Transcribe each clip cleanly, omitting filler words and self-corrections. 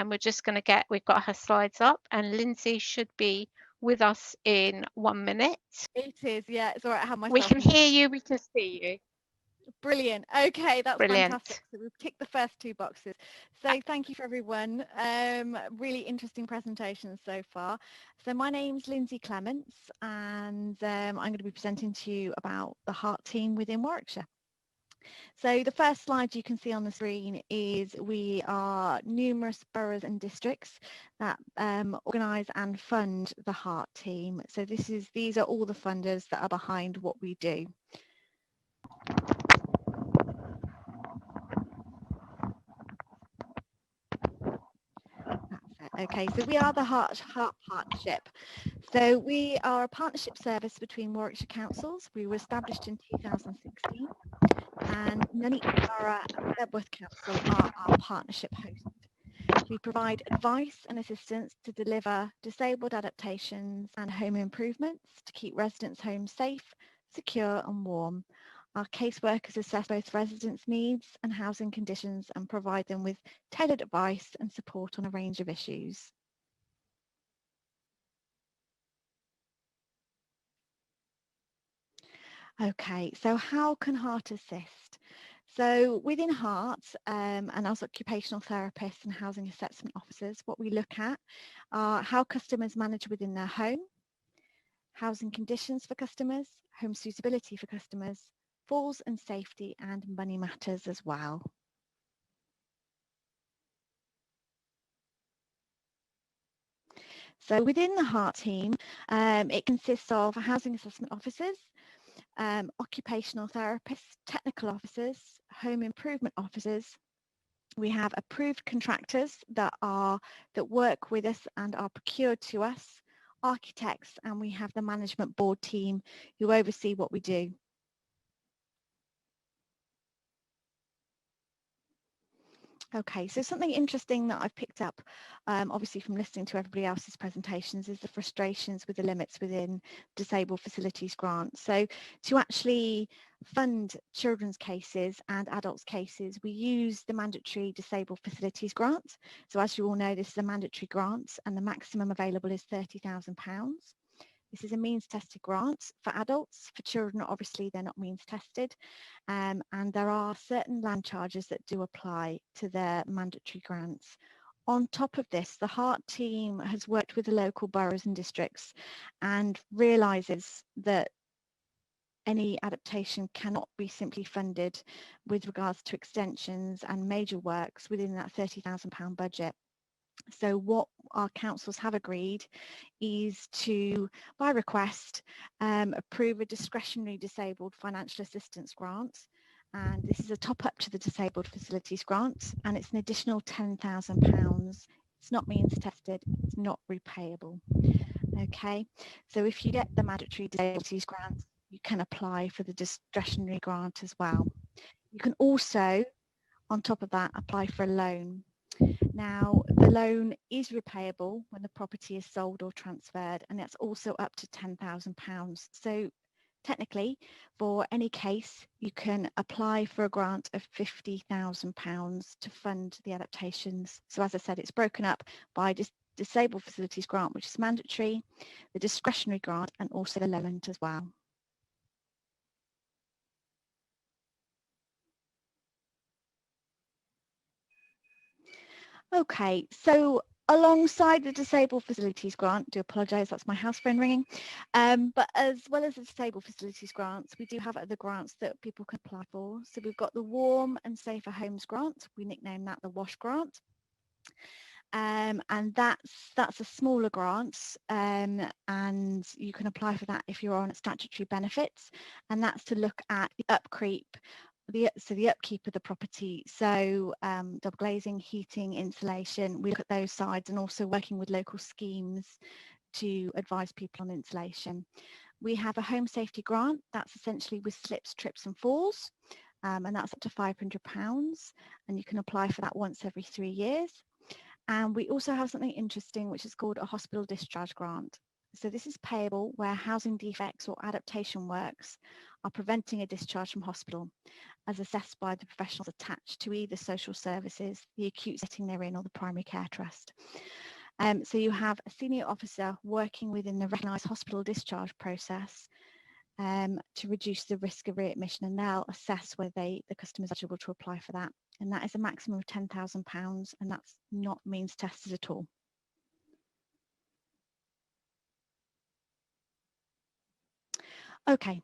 and we've got her slides up, and Lindsay should be with us in 1 minute. It is, yeah, it's all right. I have myself. We can hear you, we can see you. Brilliant. Okay, that's Brilliant. fantastic. So we've ticked the first 2 boxes. So thank you for everyone. Really interesting presentations so far. So my name's Lindsay Clements, and I'm going to be presenting to you about the Heart team within Warwickshire. So the first slide you can see on the screen is we are numerous boroughs and districts that organise and fund the Heart team. So these are all the funders that are behind what we do. Okay, so we are the Heart Partnership. So we are a partnership service between Warwickshire councils. We were established in 2016, and Nuneaton Borough and Bedworth Council are our partnership hosts. We provide advice and assistance to deliver disabled adaptations and home improvements to keep residents' homes safe, secure and warm. Our caseworkers assess both residents' needs and housing conditions and provide them with tailored advice and support on a range of issues. Okay, so how can Heart assist? So within Heart and as occupational therapists and housing assessment officers, what we look at are how customers manage within their home, housing conditions for customers, home suitability for customers, falls and safety, and money matters as well. So within the Heart team, it consists of housing assessment officers, occupational therapists, technical officers, home improvement officers. We have approved contractors that work with us and are procured to us, architects, and we have the management board team who oversee what we do. Okay, so something interesting that I've picked up, obviously from listening to everybody else's presentations, is the frustrations with the limits within Disabled Facilities Grant. So to actually fund children's cases and adults' cases, we use the mandatory Disabled Facilities Grant. So as you all know, this is a mandatory grant and the maximum available is £30,000. This is a means tested grant for adults. For children, obviously, they're not means tested. And there are certain land charges that do apply to their mandatory grants. On top of this, the Heart team has worked with the local boroughs and districts and realises that any adaptation cannot be simply funded with regards to extensions and major works within that £30,000 budget. So what our councils have agreed is to, by request, approve a discretionary disabled financial assistance grant. And this is a top up to the Disabled Facilities Grant, and it's an additional £10,000. It's not means tested, it's not repayable. Okay, so if you get the mandatory disabilities grant, you can apply for the discretionary grant as well. You can also, on top of that, apply for a loan. Now, the loan is repayable when the property is sold or transferred, and that's also up to £10,000. So technically, for any case, you can apply for a grant of £50,000 to fund the adaptations. So as I said, it's broken up by Disabled Facilities Grant, which is mandatory, the discretionary grant, and also the loan as well. Okay, so alongside the Disabled Facilities Grant, do apologise, that's my house phone ringing, but as well as the Disabled Facilities Grants, we do have other grants that people can apply for. So we've got the Warm and Safer Homes Grant, we nickname that the WASH grant. And that's a smaller grant, and you can apply for that if you're on statutory benefits, and that's to look at the upkeep of the property, so double glazing, heating, insulation. We look at those sides, and also working with local schemes to advise people on insulation. We have a home safety grant that's essentially with slips, trips and falls, and that's up to £500, and you can apply for that once every 3 years. And we also have something interesting which is called a hospital discharge grant. So this is payable where housing defects or adaptation works are preventing a discharge from hospital, as assessed by the professionals attached to either social services, the acute setting they're in, or the primary care trust. So you have a senior officer working within the recognised hospital discharge process to reduce the risk of readmission, and they'll assess whether the customer is eligible to apply for that. And that is a maximum of £10,000, and that's not means tested at all. Okay,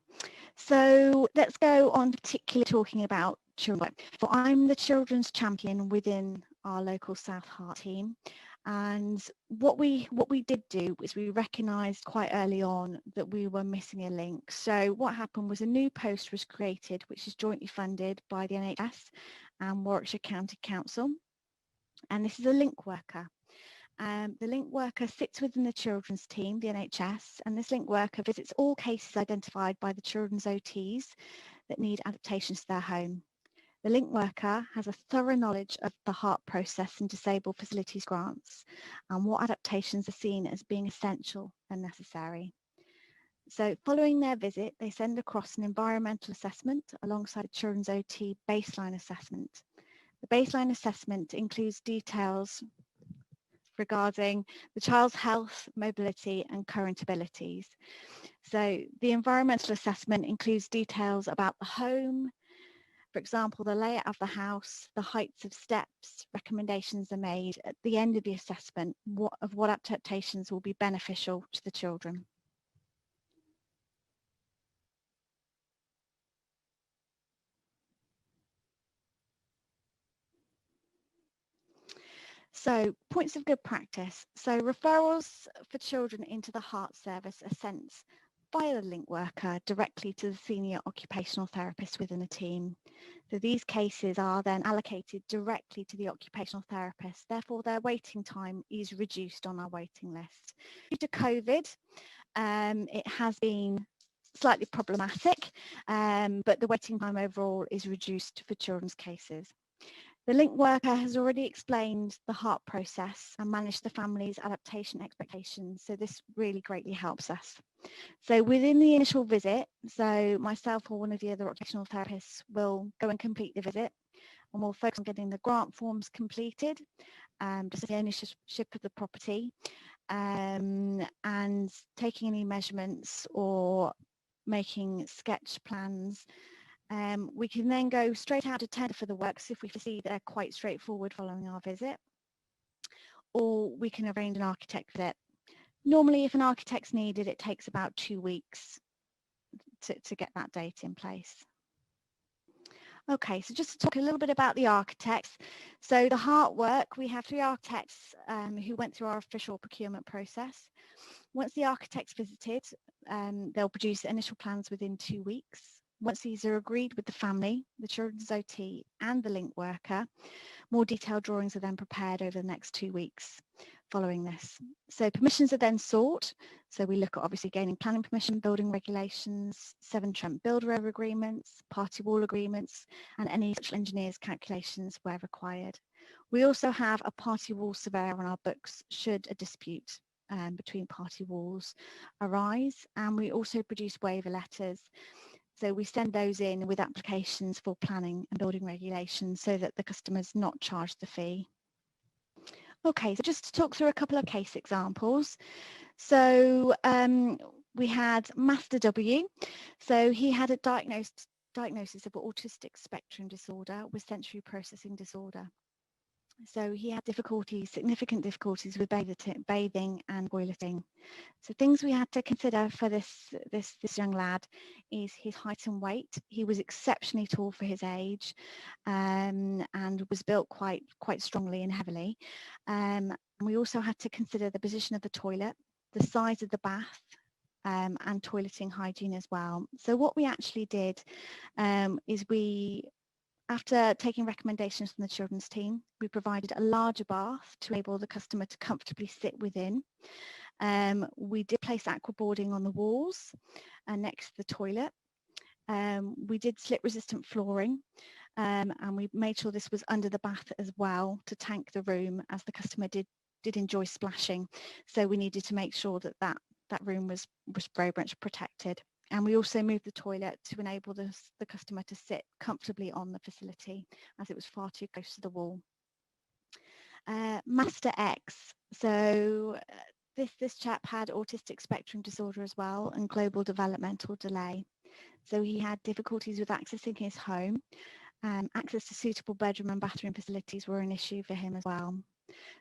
so let's go on particularly talking about children. So I'm the children's champion within our local South Hart team, and what we did do is we recognised quite early on that we were missing a link. So what happened was a new post was created, which is jointly funded by the NHS and Warwickshire County Council, and this is a link worker. The link worker sits within the children's team, the NHS, and this link worker visits all cases identified by the children's OTs that need adaptations to their home. The link worker has a thorough knowledge of the HART process and disabled facilities grants and what adaptations are seen as being essential and necessary. So following their visit, they send across an environmental assessment alongside a children's OT baseline assessment. The baseline assessment includes details regarding the child's health, mobility and current abilities. So the environmental assessment includes details about the home, for example, the layout of the house, the heights of steps. Recommendations are made at the end of the assessment of what adaptations will be beneficial to the children. So points of good practice. So referrals for children into the HART service are sent via the link worker directly to the senior occupational therapist within a team. So these cases are then allocated directly to the occupational therapist. Therefore, their waiting time is reduced on our waiting list. Due to COVID, it has been slightly problematic, but the waiting time overall is reduced for children's cases. The link worker has already explained the HART process and managed the family's adaptation expectations, so this really greatly helps us. So within the initial visit, so myself or one of the other occupational therapists will go and complete the visit, and we'll focus on getting the grant forms completed, just the ownership of the property, and taking any measurements or making sketch plans. We can then go straight out to tender for the works if we foresee they're quite straightforward following our visit, or we can arrange an architect visit. Normally, if an architect's needed, it takes about 2 weeks to get that date in place. Okay, so just to talk a little bit about the architects. So the HART work, we have 3 architects who went through our official procurement process. Once the architects visited, they'll produce initial plans within 2 weeks. Once these are agreed with the family, the children's OT and the link worker, more detailed drawings are then prepared over the next 2 weeks following this. So permissions are then sought. So we look at obviously gaining planning permission, building regulations, 7 Trent builder agreements, party wall agreements, and any structural engineers calculations where required. We also have a party wall surveyor on our books should a dispute between party walls arise, and we also produce waiver letters. So we send those in with applications for planning and building regulations so that the customer's not charged the fee. Okay, so just to talk through a couple of case examples. So we had Master W. So he had a diagnosis of autistic spectrum disorder with sensory processing disorder. So he had significant difficulties with bathing and toileting. So things we had to consider for this young lad is his height and weight. He was exceptionally tall for his age, and was built quite strongly and heavily. And we also had to consider the position of the toilet, the size of the bath, and toileting hygiene as well. So what we actually did is after taking recommendations from the children's team, we provided a larger bath to enable the customer to comfortably sit within. We did place aquaboarding on the walls and next to the toilet. We did slip-resistant flooring, and we made sure this was under the bath as well to tank the room, as the customer did enjoy splashing. So we needed to make sure that room was very much protected. And we also moved the toilet to enable the customer to sit comfortably on the facility, as it was far too close to the wall. Master X. So this chap had autistic spectrum disorder as well, and global developmental delay. So he had difficulties with accessing his home. Access to suitable bedroom and bathroom facilities were an issue for him as well.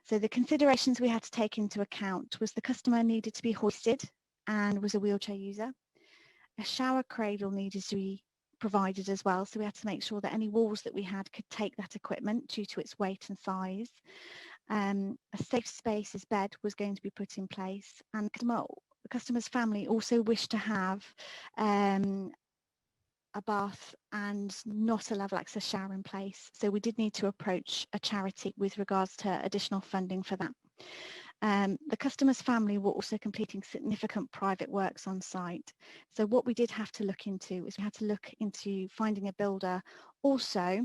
So the considerations we had to take into account was the customer needed to be hoisted and was a wheelchair user. A shower cradle needed to be provided as well, so we had to make sure that any walls that we had could take that equipment due to its weight and size. A safe spaces bed was going to be put in place, and the customer's family also wished to have a bath and not a level access shower in place. So we did need to approach a charity with regards to additional funding for that. The customer's family were also completing significant private works on site. So what we did have to look into is we had to look into finding a builder also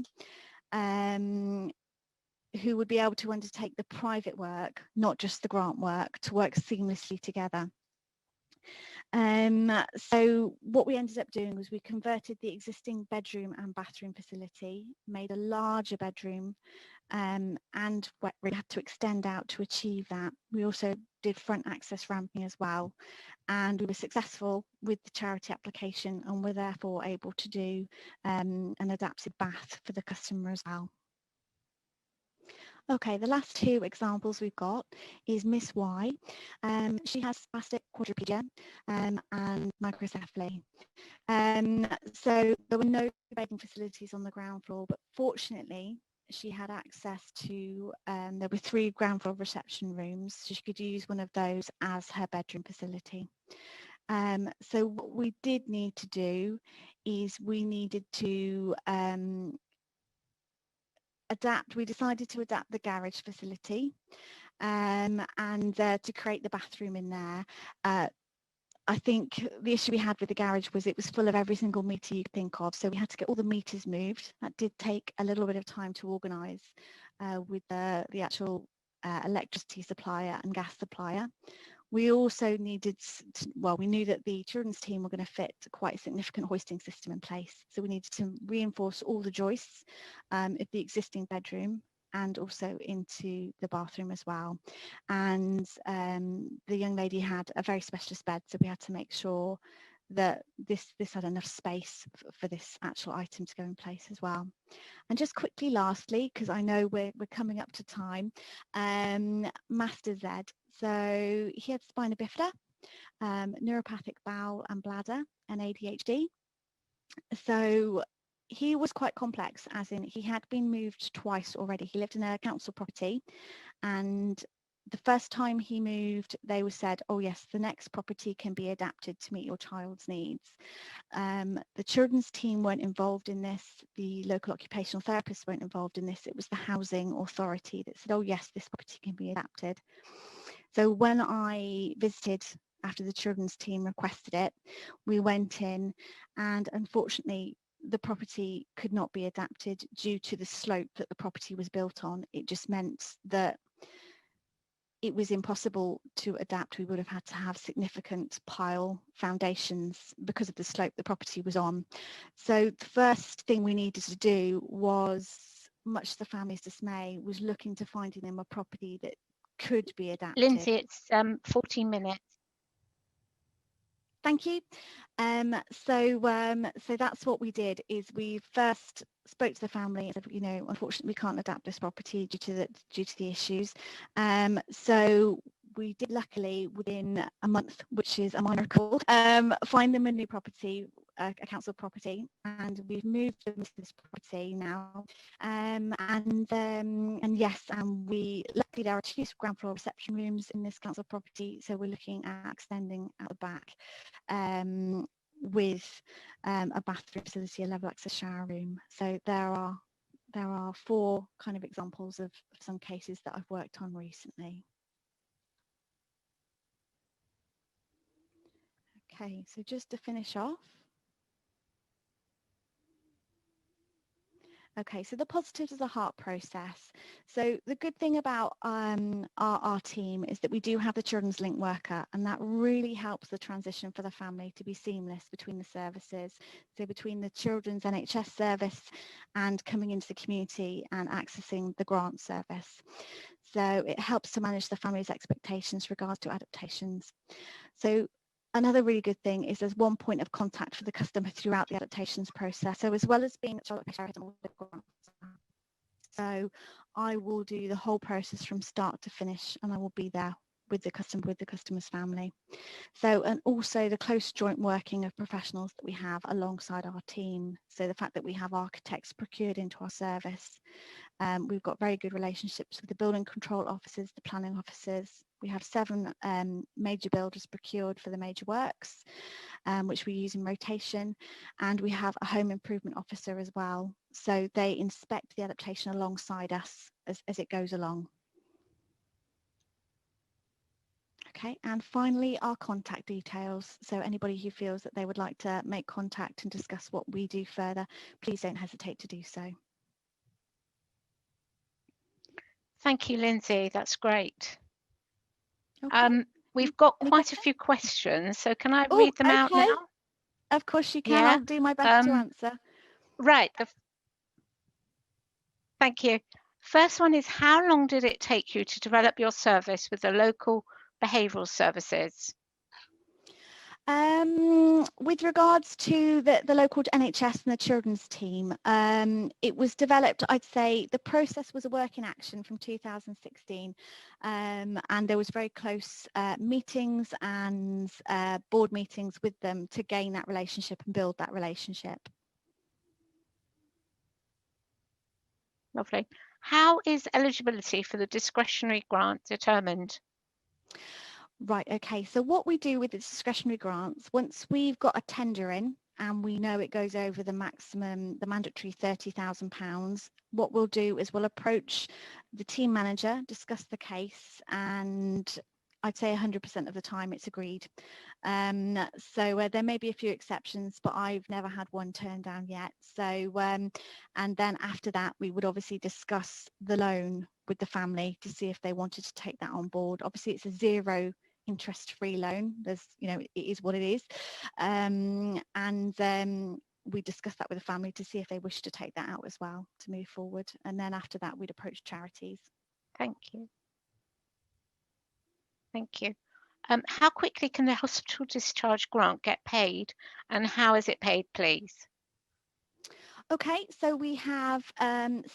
who would be able to undertake the private work, not just the grant work, to work seamlessly together. So what we ended up doing was we converted the existing bedroom and bathroom facility, made a larger bedroom, and we had to extend out to achieve that. We also did front access ramping as well, and we were successful with the charity application and were therefore able to do an adapted bath for the customer as well. Okay, the last two examples we've got is Miss Y. She has spastic quadriplegia and microcephaly. So there were no bathing facilities on the ground floor, but fortunately she had access to, there were 3 ground floor reception rooms, so she could use one of those as her bedroom facility. So what we did need to do is we needed to we decided to adapt the garage facility and to create the bathroom in there. I think the issue we had with the garage was it was full of every single meter you could think of, so we had to get all the meters moved. That did take a little bit of time to organise with the actual electricity supplier and gas supplier. We also needed we knew that the children's team were going to fit quite a significant hoisting system in place. So we needed to reinforce all the joists of the existing bedroom and also into the bathroom as well. And the young lady had a very specialist bed, so we had to make sure that this had enough space for this actual item to go in place as well. And just quickly, lastly, because I know we're coming up to time, Master Z. So he had spina bifida, neuropathic bowel and bladder, and ADHD. So he was quite complex, as in he had been moved twice already. He lived in a council property, and the first time he moved, they were said, oh yes, the next property can be adapted to meet your child's needs. The children's team weren't involved in this. The local occupational therapists weren't involved in this. It was the housing authority that said, oh yes, this property can be adapted. So when I visited after the children's team requested it, we went in, and unfortunately the property could not be adapted due to the slope that the property was built on. It just meant that it was impossible to adapt. We would have had to have significant pile foundations because of the slope the property was on. So the first thing we needed to do was, much to the family's dismay, was looking to finding them a property that could be adapted. Lindsay, it's 14 minutes. Thank you. So that's what we did, is we first spoke to the family and said, you know, unfortunately we can't adapt this property due to the issues. So we did, luckily within a month, which is a miracle, find them a new property, a council property, and we've moved them to this property now. And yes, and we, luckily there are 2 ground floor reception rooms in this council property, so we're looking at extending out the back with a bathroom facility, a level access shower room. So there are 4 kind of examples of some cases that I've worked on recently. Okay, so just to finish off, Okay, so the positives of the heart process. So the good thing about our team is that we do have the Children's Link worker, and that really helps the transition for the family to be seamless between the services. So between the Children's NHS service and coming into the community and accessing the grant service. So it helps to manage the family's expectations regards to adaptations. So another really good thing is there's one point of contact for the customer throughout the adaptations process. So as well as being so I will do the whole process from start to finish, and I will be there with the customer's family. So, and also the close joint working of professionals that we have alongside our team. So the fact that we have architects procured into our service. We've got very good relationships with the building control officers, the planning officers. We have 7 major builders procured for the major works, which we use in rotation. And we have a home improvement officer as well. So they inspect the adaptation alongside us as it goes along. Okay, and finally, our contact details. So anybody who feels that they would like to make contact and discuss what we do further, please don't hesitate to do so. Thank you, Lindsay. That's great. Okay. We've got Any quite a questions? few questions, so can I Oh, read them out okay. now? Of course you can. Yeah. I'll do my best to answer. Right. Thank you. First one is, how long did it take you to develop your service with the local behavioural services? With regards to the local NHS and the children's team, it was developed, I'd say the process was a work in action from 2016, and there was very close meetings and board meetings with them to gain that relationship and build that relationship. Lovely. How is eligibility for the discretionary grant determined? Right, okay, so what we do with the discretionary grants, once we've got a tender in and we know it goes over the maximum, the mandatory £30,000, what we'll do is we'll approach the team manager, discuss the case, and I'd say 100% of the time it's agreed. So there may be a few exceptions, but I've never had one turned down yet. So, and then after that, we would obviously discuss the loan with the family to see if they wanted to take that on board. Obviously, it's a zero interest-free loan. There's, you know, it is what it is. We discuss that with the family to see if they wish to take that out as well to move forward. And then after that, we'd approach charities. Thank you. Thank you. How quickly can the hospital discharge grant get paid, and how is it paid, please? Okay, so we have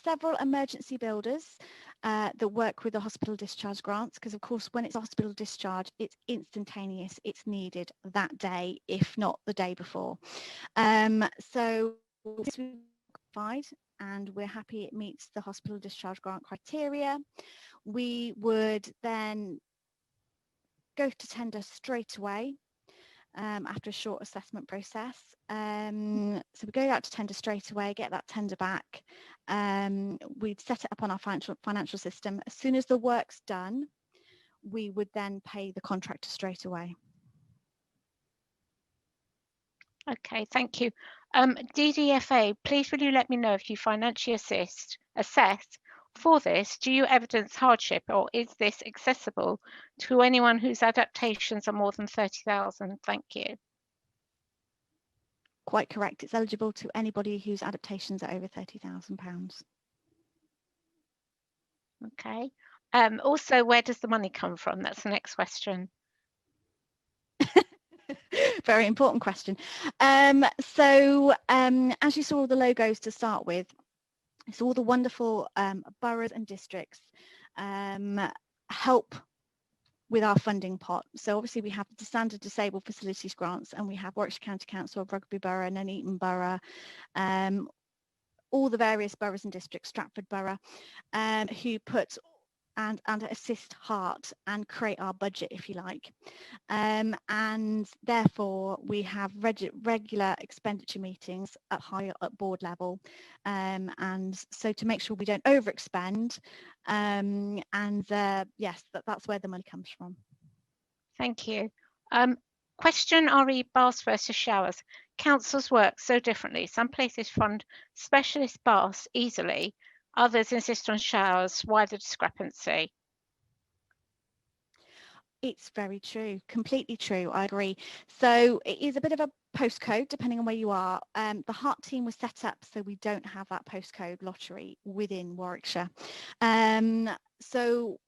several emergency builders that work with the hospital discharge grants, because of course when it's hospital discharge, it's instantaneous, it's needed that day, if not the day before. So this we've qualified and we're happy it meets the hospital discharge grant criteria. We would then go to tender straight away. After a short assessment process. So we go out to tender straight away, get that tender back. We'd set it up on our financial system. As soon as the work's done, we would then pay the contractor straight away. Okay, thank you. DDFA, please will you let me know if you financially assess for this, do you evidence hardship, or is this accessible to anyone whose adaptations are more than 30,000? Thank you. Quite correct. It's eligible to anybody whose adaptations are over £30,000. Okay. Also, where does the money come from? That's the next question. Very important question. As you saw the logos to start with, it's all the wonderful boroughs and districts help with our funding pot. So obviously we have the standard disabled facilities grants, and we have Warwickshire County Council, Rugby Borough, Nuneaton Borough, all the various boroughs and districts, Stratford Borough, who put and assist Heart and create our budget, if you like. And therefore we have regular expenditure meetings at board level, and so to make sure we don't overexpend, yes, that's where the money comes from. Thank you. Question RE baths versus showers. Councils work so differently. Some places fund specialist baths easily, others insist on showers. Why the discrepancy? It's very true, completely true. I agree. So it is a bit of a postcode depending on where you are. The Heart team was set up so we don't have that postcode lottery within Warwickshire. So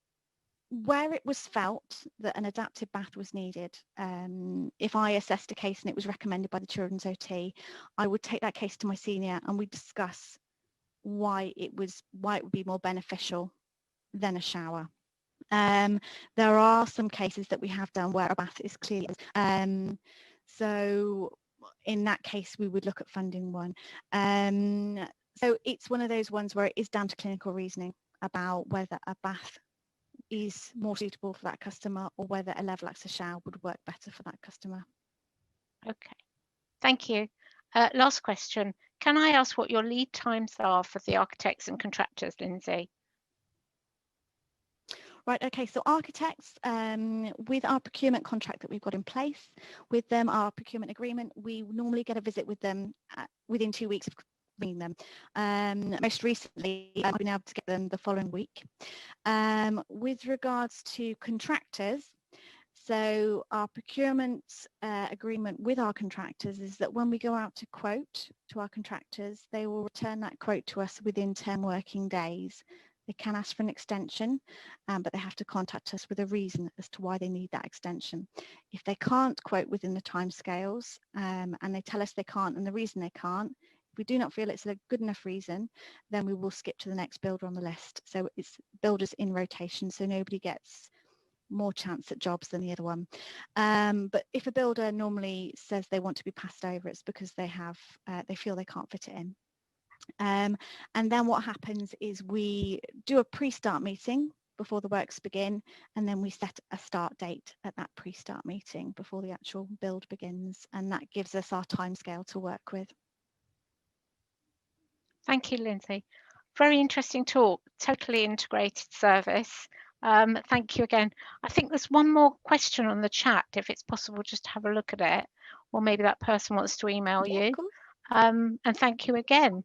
where it was felt that an adapted bath was needed, if I assessed a case and it was recommended by the Children's OT, I would take that case to my senior and we'd discuss why it would be more beneficial than a shower. There are some cases that we have done where a bath is clearly, so in that case we would look at funding one. So it's one of those ones where it is down to clinical reasoning about whether a bath is more suitable for that customer or whether a level access shower would work better for that customer. Okay, thank you. Last question. Can I ask what your lead times are for the architects and contractors, Lindsay? Right, okay, so architects, with our procurement contract that we've got in place, with them, our procurement agreement, we normally get a visit with them within 2 weeks of bringing them. Most recently, I've been able to get them the following week. With regards to contractors, so our procurement agreement with our contractors is that when we go out to quote to our contractors, they will return that quote to us within 10 working days. They can ask for an extension, but they have to contact us with a reason as to why they need that extension. If they can't quote within the timescales and they tell us they can't and the reason they can't, if we do not feel it's a good enough reason, then we will skip to the next builder on the list. So it's builders in rotation, so nobody gets more chance at jobs than the other one. But if a builder normally says they want to be passed over, it's because they feel they can't fit it in. And then what happens is we do a pre-start meeting before the works begin, and then we set a start date at that pre-start meeting before the actual build begins, and that gives us our timescale to work with. Thank you, Lindsay. Very interesting talk, totally integrated service. Thank you again. I think there's one more question on the chat, if it's possible just to have a look at it, or maybe that person wants to email Yeah, you. cool. And thank you again.